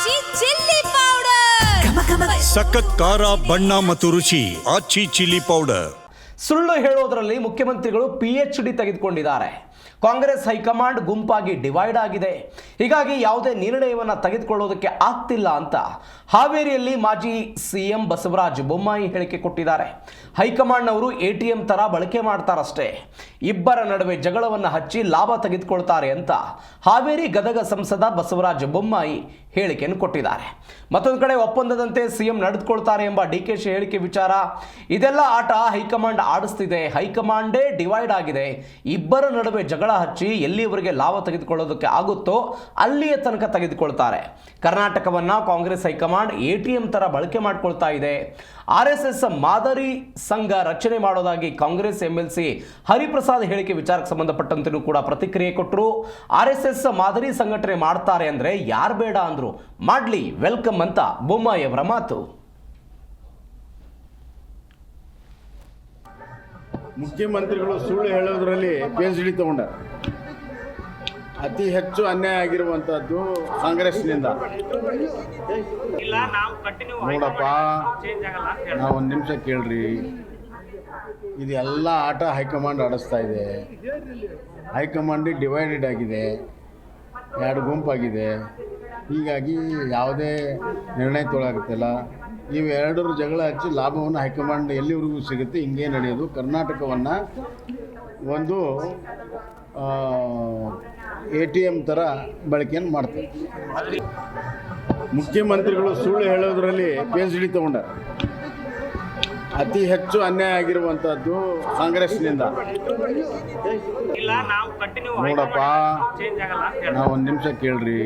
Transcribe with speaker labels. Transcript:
Speaker 1: ಆಚಿ chilli powder
Speaker 2: ಸಖತ್ ಖಾರ ಬಣ್ಣ ಮತ್ತು ರುಚಿ ಆಚಿ ಚಿಲ್ಲಿ ಪೌಡರ್.
Speaker 3: ಸುಳ್ಳು ಹೇಳೋದ್ರಲ್ಲಿ ಮುಖ್ಯಮಂತ್ರಿಗಳು PhD ತೆಗೆದುಕೊಂಡಿದ್ದಾರೆ. ಕಾಂಗ್ರೆಸ್ ಹೈಕಮಾಂಡ್ ಗುಂಪಾಗಿ ಡಿವೈಡ್ ಆಗಿದೆ. ಹೀಗಾಗಿ ಯಾವುದೇ ನಿರ್ಣಯವನ್ನು ತೆಗೆದುಕೊಳ್ಳೋದಕ್ಕೆ ಆಗ್ತಿಲ್ಲ ಅಂತ ಹಾವೇರಿಯಲ್ಲಿ ಮಾಜಿ CM ಬಸವರಾಜ ಬೊಮ್ಮಾಯಿ ಹೇಳಿಕೆ ಕೊಟ್ಟಿದ್ದಾರೆ. ಹೈಕಮಾಂಡ್ನವರು ATM ತರ ಬಳಕೆ ಮಾಡ್ತಾರಷ್ಟೇ, ಇಬ್ಬರ ನಡುವೆ ಜಗಳವನ್ನು ಹಚ್ಚಿ ಲಾಭ ತೆಗೆದುಕೊಳ್ತಾರೆ ಅಂತ ಹಾವೇರಿ ಗದಗ ಸಂಸದ ಬಸವರಾಜ ಬೊಮ್ಮಾಯಿ ಹೇಳಿಕೆಯನ್ನು ಕೊಟ್ಟಿದ್ದಾರೆ. ಮತ್ತೊಂದು ಕಡೆ ಒಪ್ಪಂದದಂತೆ CM ನಡೆದುಕೊಳ್ತಾರೆ ಎಂಬ DKಶಿ ಹೇಳಿಕೆ ವಿಚಾರ, ಇದೆಲ್ಲ ಆಟ ಹೈಕಮಾಂಡ್ ಆಡಿಸ್ತಿದೆ. ಹೈಕಮಾಂಡೇ ಡಿವೈಡ್ ಆಗಿದೆ. ಇಬ್ಬರ ನಡುವೆ ಜಗಳ ಹಚ್ಚಿ ಎಲ್ಲಿಯವರೆಗೆ ಲಾಭ ತೆಗೆದುಕೊಳ್ಳೋದಕ್ಕೆ ಆಗುತ್ತೋ ಅಲ್ಲಿಯ ತನಕ ತೆಗೆದುಕೊಳ್ತಾರೆ. ಕರ್ನಾಟಕವನ್ನ ಕಾಂಗ್ರೆಸ್ ಹೈಕಮಾಂಡ್ ATM ತರ ಬಳಕೆ ಮಾಡ್ಕೊಳ್ತಾ ಇದೆ. RSS ಮಾದರಿ ಸಂಘ ರಚನೆ ಮಾಡೋದಾಗಿ ಕಾಂಗ್ರೆಸ್ MLC ಹರಿಪ್ರಸಾದ್ ಹೇಳಿಕೆ ವಿಚಾರಕ್ಕೆ ಸಂಬಂಧಪಟ್ಟಂತೆಯೂ ಕೂಡ ಪ್ರತಿಕ್ರಿಯೆ ಕೊಟ್ಟರು. RSS ಮಾದರಿ ಸಂಘಟನೆ ಮಾಡ್ತಾರೆ ಅಂದ್ರೆ ಯಾರು ಬೇಡ ಅಂದ್ರು, ಮಾಡ್ಲಿ, ವೆಲ್ಕಮ್ ಅಂತ ಬೊಮ್ಮಾಯಿ ಅವರ ಮಾತು.
Speaker 4: ಮುಖ್ಯಮಂತ್ರಿಗಳು ಸುಳ್ಳು ಹೇಳೋದ್ರಲ್ಲಿ PhD ತಗೊಂಡ ಅತಿ ಹೆಚ್ಚು ಅನ್ಯಾಯ ಆಗಿರುವಂಥದ್ದು ಕಾಂಗ್ರೆಸ್ನಿಂದ. ನೋಡಪ್ಪ, ನಾವು ಒಂದು ನಿಮಿಷ ಕೇಳ್ರಿ, ಇದೆಲ್ಲ ಆಟ ಹೈಕಮಾಂಡ್ ಆಡಿಸ್ತಾ ಇದೆ. ಹೈಕಮಾಂಡ್ ಡಿವೈಡೆಡ್ ಆಗಿದೆ, ಎರಡು ಗುಂಪಾಗಿದೆ. ಹೀಗಾಗಿ ಯಾವುದೇ ನಿರ್ಣಯ ತೊಗೊಳಾಗುತ್ತಿಲ್ಲ. ಇವೆರಡರ ಜಗಳ ಹಚ್ಚಿ ಲಾಭವನ್ನು ಹೈಕಮಾಂಡ್ ಎಲ್ಲಿವರೆಗೂ ಸಿಗುತ್ತೆ ಹಿಂಗೆ ನಡೆಯೋದು. ಕರ್ನಾಟಕವನ್ನು ಒಂದು ATM ಥರ ಬಳಕೆಯನ್ನು ಮಾಡ್ತಾರೆ. ಮುಖ್ಯಮಂತ್ರಿಗಳು ಸುಳ್ಳು ಹೇಳೋದ್ರಲ್ಲಿ PhD ತಗೊಂಡ ಅತಿ ಹೆಚ್ಚು ಅನ್ಯಾಯ ಆಗಿರುವಂಥದ್ದು ಕಾಂಗ್ರೆಸ್ನಿಂದ. ನೋಡಪ್ಪ, ನಾವು ಒಂದು ನಿಮಿಷ ಕೇಳ್ರಿ,